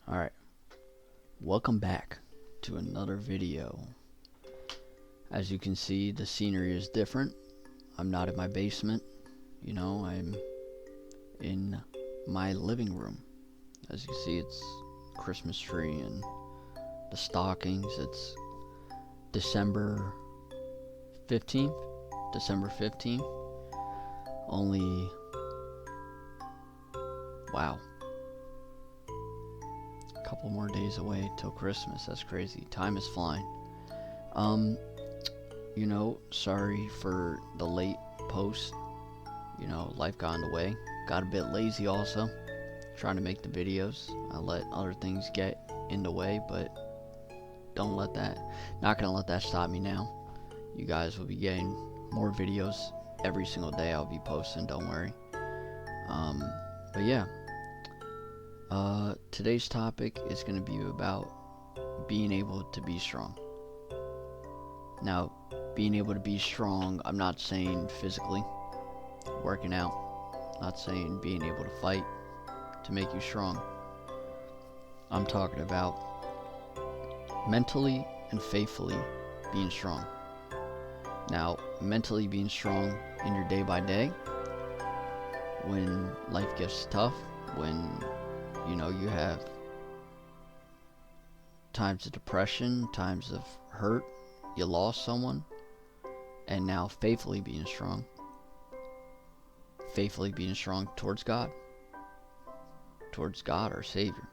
Alright, welcome back to another video. As you can see, the scenery is different. I'm not in my basement, I'm in my living room. As you can see, it's Christmas tree and the stockings. It's December 15th. Only, wow, couple more days away till Christmas. That's crazy. Time is flying. Sorry for the late post. Life got in the way. Got a bit lazy also, trying to make the videos. I let other things get in the way, but not gonna let that stop me now. You guys will be getting more videos every single day. I'll be posting, don't worry. But yeah, today's topic is going to be about being able to be strong. Now, being able to be strong, I'm not saying physically working out, not saying being able to fight to make you strong. I'm talking about mentally and faithfully being strong. Now, mentally being strong in your day by day, when life gets tough, when you have times of depression, times of hurt, you lost someone, and now faithfully being strong towards God, our Savior,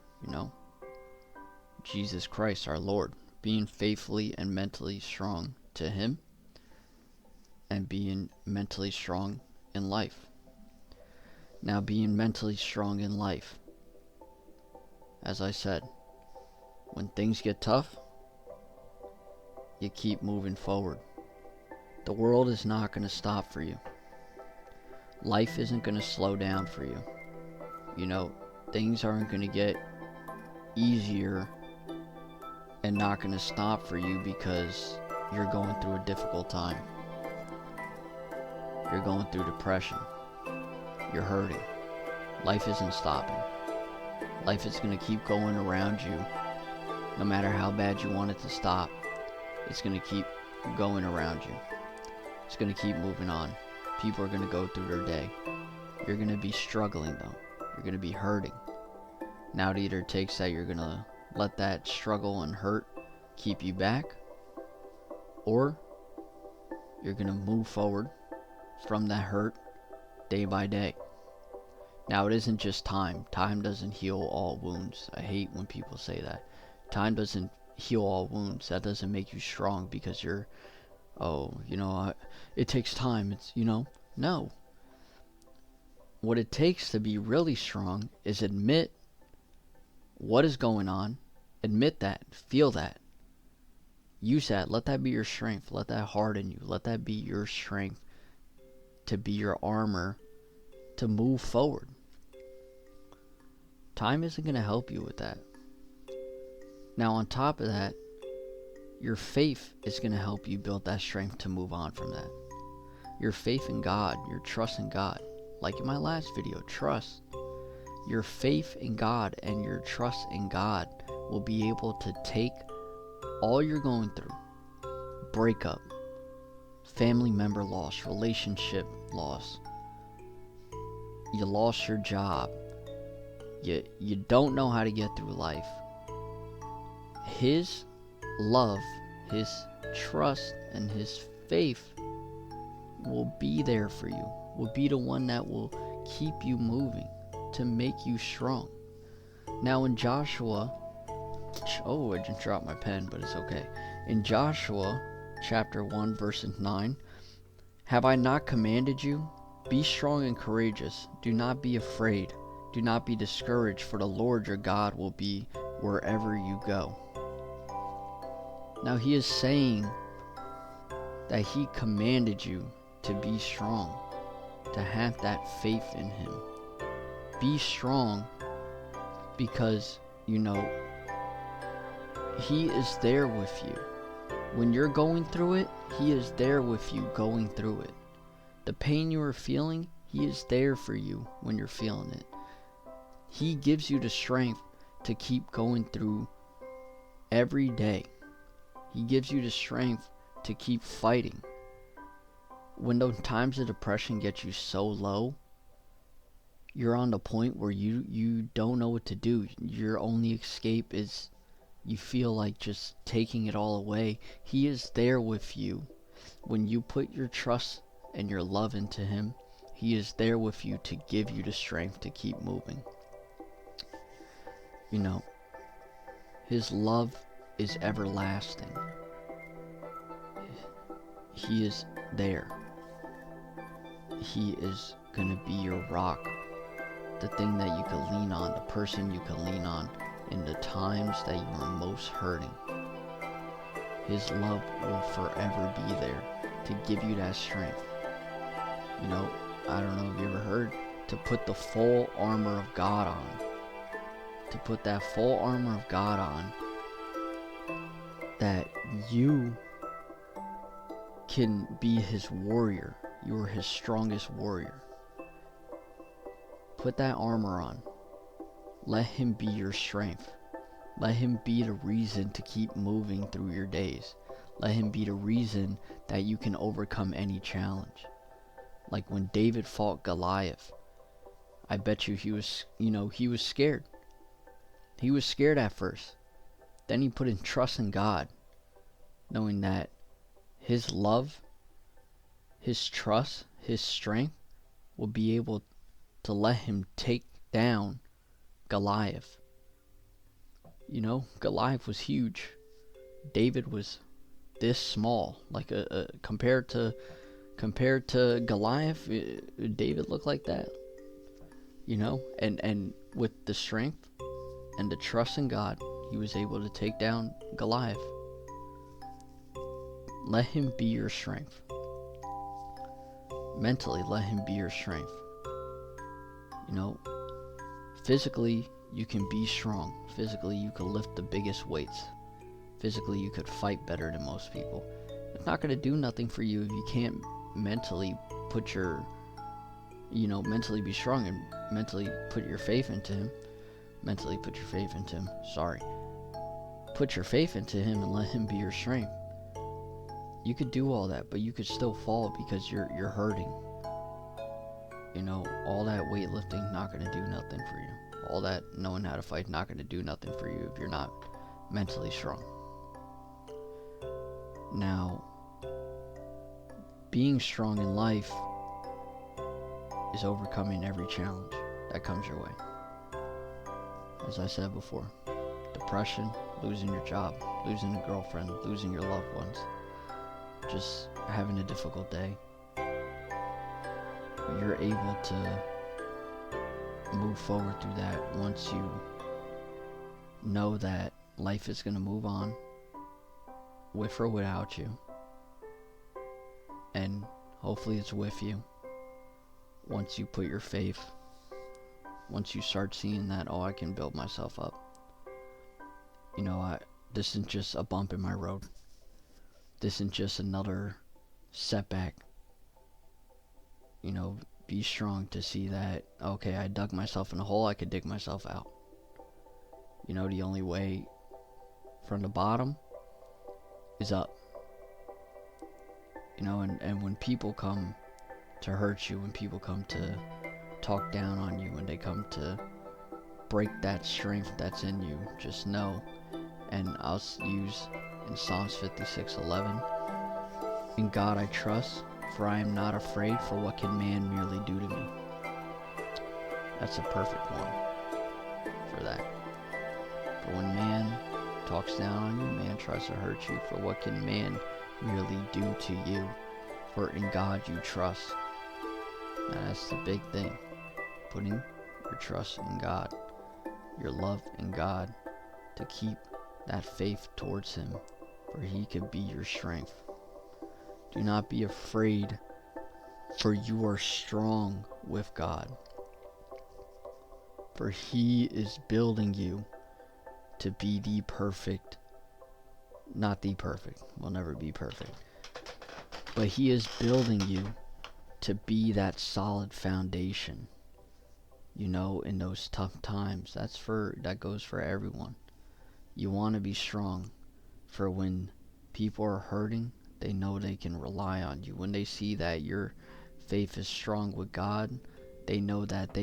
Jesus Christ, our Lord, being faithfully and mentally strong to Him, and being mentally strong in life. Now, being mentally strong in life, as I said, when things get tough, you keep moving forward. The world is not going to stop for you. Life isn't going to slow down for you. Things aren't going to get easier and not going to stop for you because you're going through a difficult time. You're going through depression. You're hurting. Life isn't stopping. Life is going to keep going around you. No matter how bad you want it to stop, it's going to keep going around you. It's going to keep moving on. People are going to go through their day. You're going to be struggling though. You're going to be hurting. Now it either takes that you're going to let that struggle and hurt keep you back, or you're going to move forward from that hurt day by day. Now, it isn't just time. Time doesn't heal all wounds. I hate when people say that. Time doesn't heal all wounds. That doesn't make you strong because you're, it takes time. No. What it takes to be really strong is admit what is going on. Admit that. Feel that. Use that. Let that be your strength. Let that harden you. Let that be your strength to be your armor to move forward. Time isn't going to help you with that. Now, on top of that, your faith is going to help you build that strength to move on from that. Your faith in God, your trust in God. Like in my last video, trust. Your faith in God and your trust in God will be able to take all you're going through, breakup, family member loss, relationship loss, you lost your job, you don't know how to get through life. His love, His trust, and His faith will be there for you, will be the one that will keep you moving to make you strong. Now in Joshua, I just dropped my pen, but it's okay. In Joshua chapter 1 verse 9, have I not commanded you? Be strong and courageous. Do not be afraid. Do not be discouraged, for the Lord your God will be wherever you go. Now He is saying that He commanded you to be strong, to have that faith in Him. Be strong because, He is there with you. When you're going through it, He is there with you going through it. The pain you are feeling, He is there for you when you're feeling it. He gives you the strength to keep going through every day. He gives you the strength to keep fighting. When those times of depression get you so low, you're on the point where you don't know what to do. Your only escape is, you feel like just taking it all away. He is there with you. When you put your trust and your love into him, he is there with you to give you the strength to keep moving. You know, his love is everlasting. He is there. He is gonna be your rock, the thing that you can lean on, the person you can lean on in the times that you are most hurting. His love will forever be there to give you that strength. You know, I don't know if you ever heard, to put the full armor of God on. To put that full armor of God on, that you can be his warrior. You are his strongest warrior. Put that armor on. Let him be your strength. Let him be the reason to keep moving through your days. Let him be the reason that you can overcome any challenge. Like when David fought Goliath, I bet you he was scared. He was scared at first. Then he put in trust in God, knowing that his love, his trust, his strength will be able to let him take down Goliath. You know, Goliath was huge. David was this small. Like compared to Goliath, David looked like that. You know, and with the strength and the trust in God, he was able to take down Goliath. Let him be your strength. Mentally, let him be your strength. You know, physically, you can be strong. Physically, you can lift the biggest weights. Physically, you could fight better than most people. It's not going to do nothing for you if you can't mentally put your, mentally be strong and mentally put your faith into him. Mentally put your faith into him. Sorry. Put your faith into him and let him be your strength. You could do all that, but you could still fall because you're hurting. You know, all that weightlifting not going to do nothing for you. All that knowing how to fight not going to do nothing for you if you're not mentally strong. Now, being strong in life is overcoming every challenge that comes your way. As I said before, depression, losing your job, losing a girlfriend, losing your loved ones, just having a difficult day. You're able to move forward through that once you know that life is going to move on, with or without you. And hopefully it's with you. Once you put your faith, once you start seeing that, oh, I can build myself up. You know, this isn't just a bump in my road. This isn't just another setback. You know, be strong to see that, okay, I dug myself in a hole, I could dig myself out. You know, the only way from the bottom is up. You know, and when people come to hurt you, when people come to talk down on you, when they come to break that strength that's in you, just know, and I'll use in Psalms 56:11, in God I trust, for I am not afraid, for what can man merely do to me? That's a perfect one for that. For when man talks down on you, man tries to hurt you, for what can man merely do to you? For in God you trust. Now that's the big thing. Putting your trust in God, your love in God, to keep that faith towards him, for he can be your strength. Do not be afraid, for you are strong with God. For he is building you to be the perfect, not the perfect, we'll never be perfect, but he is building you to be that solid foundation. in those tough times. That goes for everyone. You want to be strong for when people are hurting, they know they can rely on you. When they see that your faith is strong with God, they know that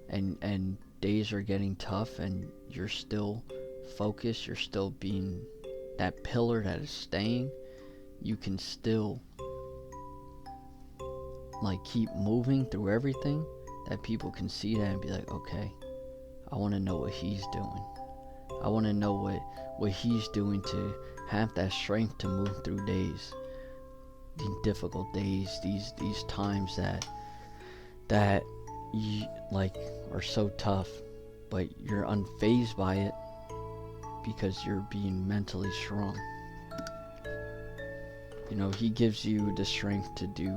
and days are getting tough and you're still focused, you're still being that pillar that is staying, you can still keep moving through everything, that people can see that and be like, okay, I want to know what he's doing. I want to know what he's doing to have that strength to move through days, these difficult days, these times that you are so tough, but you're unfazed by it because you're being mentally strong. He gives you the strength to do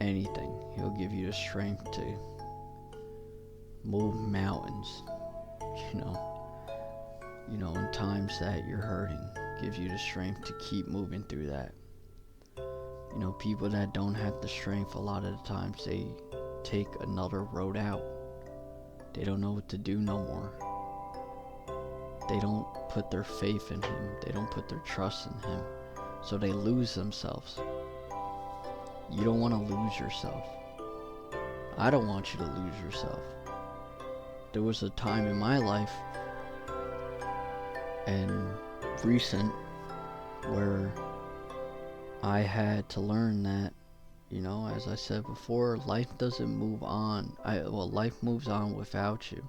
anything. He'll give you the strength to move mountains, in times that you're hurting, gives you the strength to keep moving through that. People that don't have the strength, a lot of the times they take another road out. They don't know what to do no more. They don't put their faith in him. They don't put their trust in him. So they lose themselves. You don't want to lose yourself. I don't want you to lose yourself. There was a time in my life, and recent, where I had to learn that, as I said before, life doesn't move on. Life moves on without you.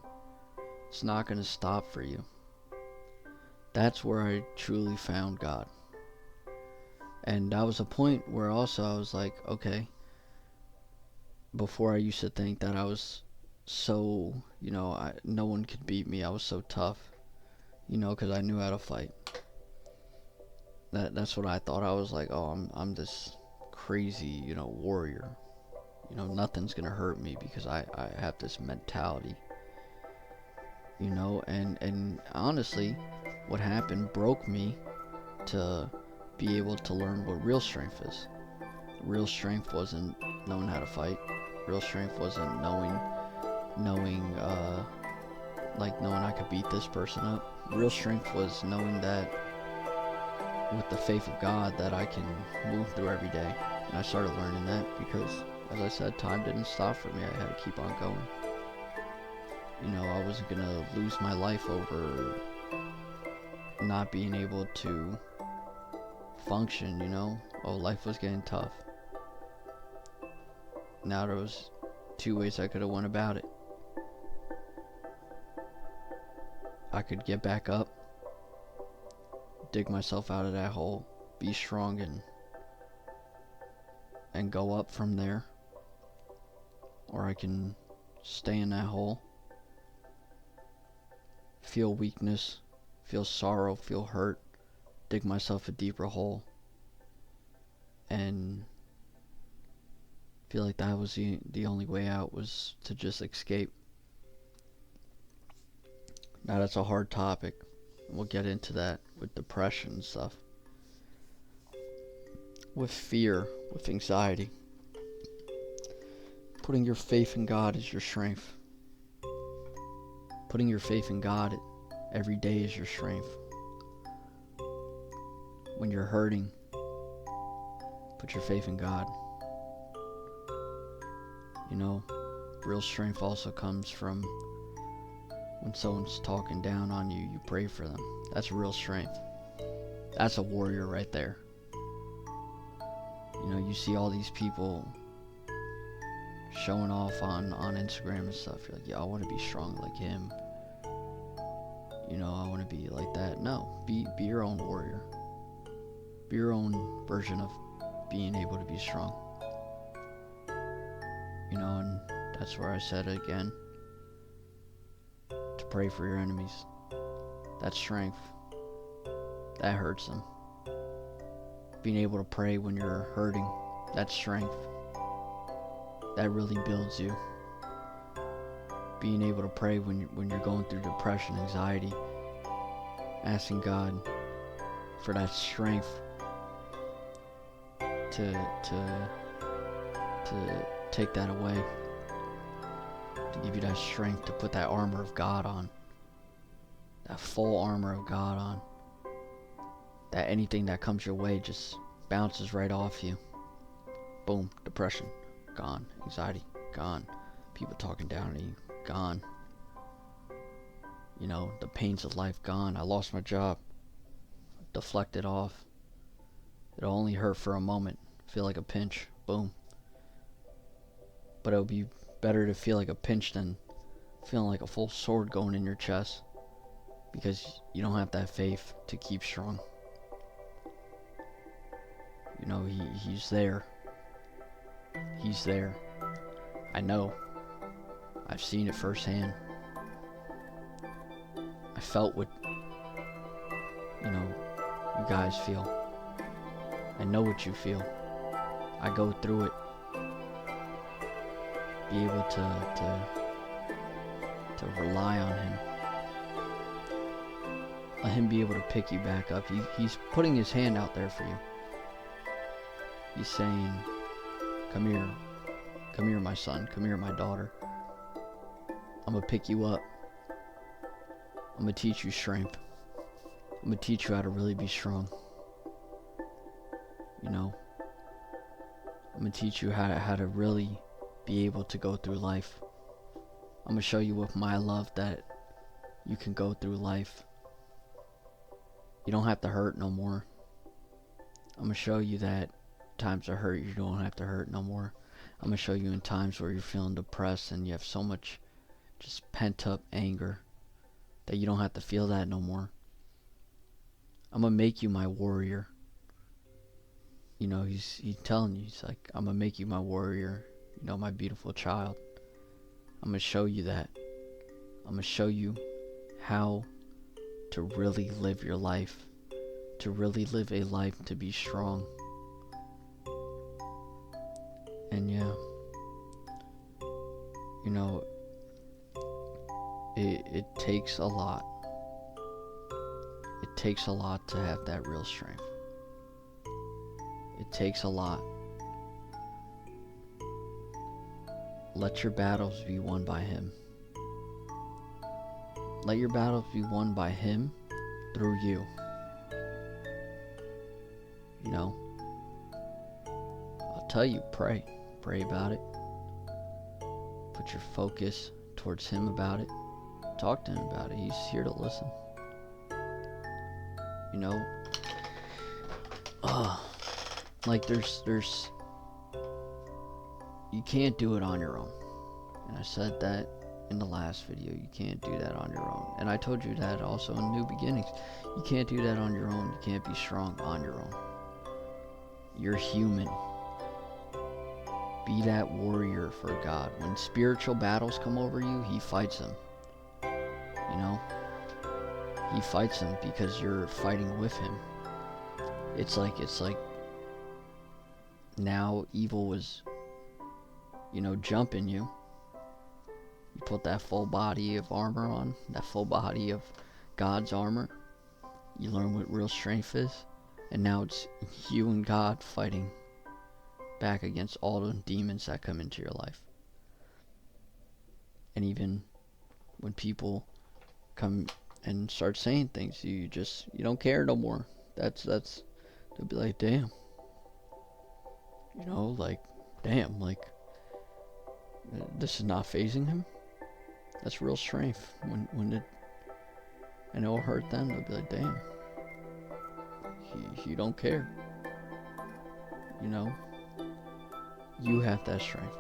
It's not going to stop for you. That's where I truly found God. And that was a point where also I was like, okay, before I used to think that I was so, no one could beat me. I was so tough, because I knew how to fight. That's what I thought. I was like, oh, I'm this crazy, warrior. Nothing's gonna hurt me because I have this mentality. And honestly, what happened broke me to be able to learn what real strength is. Real strength wasn't knowing how to fight. Real strength wasn't knowing I could beat this person up. Real strength was knowing that with the faith of God that I can move through every day. And I started learning that because, as I said, time didn't stop for me. I had to keep on going. I wasn't going to lose my life over not being able to function, Oh, life was getting tough. Now there was two ways I could have went about it. I could get back up, dig myself out of that hole, be strong and go up from there. Or I can stay in that hole, feel weakness, feel sorrow, feel hurt, dig myself a deeper hole, and feel like that was the only way out, was to just escape. Now that's a hard topic. We'll get into that with depression and stuff. With fear, with anxiety. Putting your faith in God is your strength. Putting your faith in God every day is your strength. When you're hurting, put your faith in God. Real strength also comes from when someone's talking down on you, you pray for them. That's real strength. That's a warrior right there. You see all these people showing off on Instagram and stuff. You're like, yeah, I want to be strong like him. I want to be like that. No, be your own warrior. Be your own version of being able to be strong. And that's where I said it again. To pray for your enemies. That's strength. That hurts them. Being able to pray when you're hurting, that's strength. That really builds you. Being able to pray when you're going through depression, anxiety, asking God for that strength to take that away. give you that strength to put that armor of God on. That full armor of God on. That anything that comes your way just bounces right off you. Boom, depression, gone. Anxiety, gone. People talking down to you, gone. You know, the pains of life, gone. I lost my job. Deflect it off. It'll only hurt for a moment. Feel like a pinch. Boom. But it'll be better to feel like a pinch than feeling like a full sword going in your chest. Because you don't have that faith to keep strong. You know, he's there. He's there. I know. I've seen it firsthand. I felt what, you know, you guys feel. I know what you feel. I go through it. Be able to rely on him. Let him be able to pick you back up. He's putting his hand out there for you. He's saying, come here. Come here, my son. Come here, my daughter. I'm going to pick you up. I'm going to teach you strength. I'm going to teach you how to really be strong. You know? I'm going to teach you how to really be able to go through life. I'm going to show you with my love that you can go through life. You don't have to hurt no more. I'm going to show you that times of hurt, you don't have to hurt no more. I'm going to show you in times where you're feeling depressed and you have so much just pent up anger that you don't have to feel that no more. I'm going to make you my warrior. You know, he's telling you, he's like, I'm going to make you my warrior. You know, my beautiful child. I'm going to show you that. I'm going to show you how to really live your life. To really live a life to be strong. And yeah, you know, it takes a lot. It takes a lot to have that real strength. It takes a lot. Let your battles be won by him. Let your battles be won by him through you. You know, I'll tell you, pray. Pray about it. Put your focus towards him about it. Talk to him about it. He's here to listen. You know, like there's you can't do it on your own. And I said that in the last video. You can't do that on your own. And I told you that also in New Beginnings. You can't do that on your own. You can't be strong on your own. You're human. Be that warrior for God. When spiritual battles come over you, he fights them. You know? He fights them because you're fighting with him. It's like now evil was, you know, jumping you. You put that full body of armor on, that full body of God's armor. You learn what real strength is. And now it's you and God fighting back against all the demons that come into your life. And even when people come and start saying things, you don't care no more. They'll be like, damn. You know, like, damn, like, this is not phasing him. That's real strength. And it'll hurt them. They'll be like, damn. He don't care. You know? You have that strength.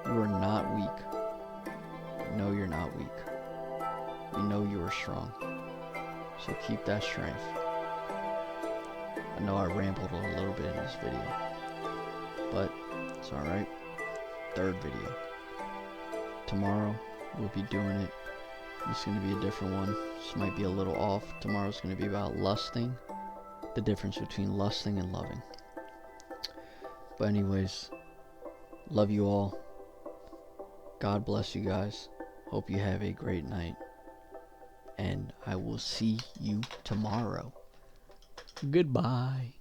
You are not weak. You know you're not weak. You know you are strong. So keep that strength. I know I rambled a little bit in this video, but it's alright. Third video. Tomorrow we'll be doing it. It's going to be a different one. This might be a little off. Tomorrow's going to be about lusting. The difference between lusting and loving. But anyways, love you all. God bless you guys. Hope you have a great night. And I will see you tomorrow. Goodbye.